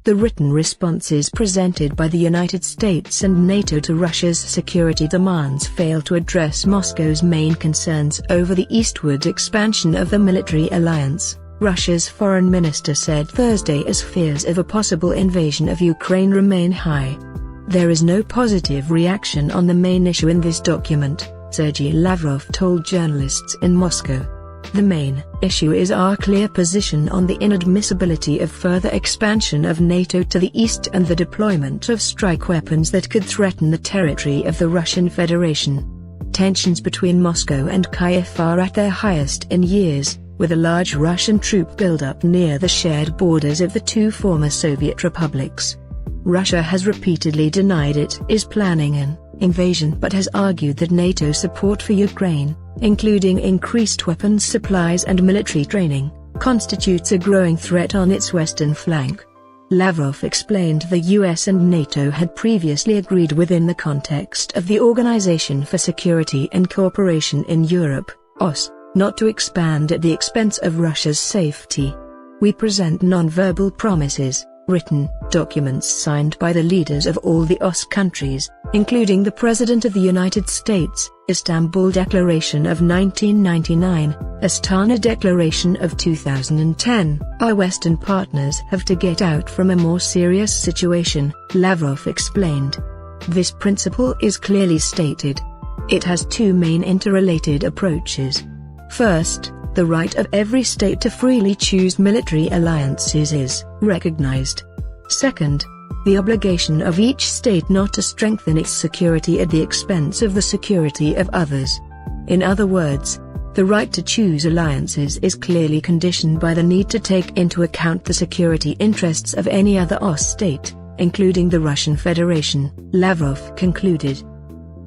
The written responses presented by the United States and NATO to Russia's security demands fail to address Moscow's main concerns over the eastward expansion of the military alliance, Russia's foreign minister said Thursday, as fears of a possible invasion of Ukraine remain high. There is no positive reaction on the main issue in this document, Sergei Lavrov told journalists in Moscow. The main issue is our clear position on the inadmissibility of further expansion of NATO to the east and the deployment of strike weapons that could threaten the territory of the Russian Federation. Tensions between Moscow and Kiev are at their highest in years, with a large Russian troop buildup near the shared borders of the two former Soviet republics. Russia has repeatedly denied it is planning an invasion but has argued that NATO support for Ukraine, including increased weapons supplies and military training, constitutes a growing threat on its western flank. Lavrov explained the US and NATO had previously agreed within the context of the Organization for Security and Cooperation in Europe, OSCE, not to expand at the expense of Russia's safety. We present non-verbal promises, written documents signed by the leaders of all the OSCE countries, including the President of the United States, Istanbul Declaration of 1999, Astana Declaration of 2010. Our Western partners have to get out from a more serious situation, Lavrov explained. This principle is clearly stated. It has two main interrelated approaches. First, the right of every state to freely choose military alliances is recognized. Second, the obligation of each state not to strengthen its security at the expense of the security of others. In other words, the right to choose alliances is clearly conditioned by the need to take into account the security interests of any other OSCE state, including the Russian Federation, Lavrov concluded.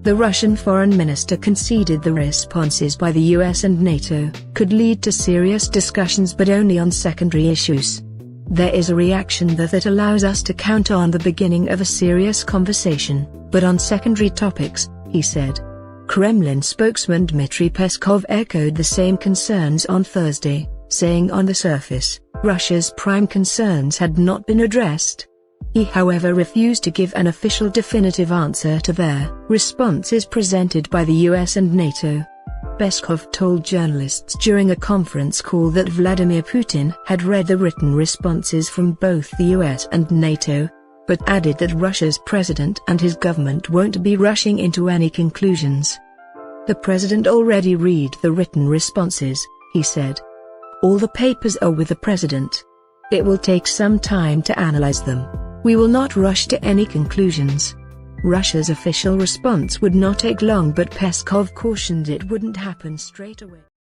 The Russian foreign minister conceded the responses by the US and NATO could lead to serious discussions but only on secondary issues. There is a reaction that allows us to count on the beginning of a serious conversation, but on secondary topics, he said. Kremlin spokesman Dmitry Peskov echoed the same concerns on Thursday, saying on the surface, Russia's prime concerns had not been addressed. He however refused to give an official definitive answer to their responses presented by the US and NATO. Peskov told journalists during a conference call that Vladimir Putin had read the written responses from both the US and NATO, but added that Russia's president and his government won't be rushing into any conclusions. The president already read the written responses, he said. All the papers are with the president. It will take some time to analyze them. We will not rush to any conclusions. Russia's official response would not take long, but Peskov cautioned it wouldn't happen straight away.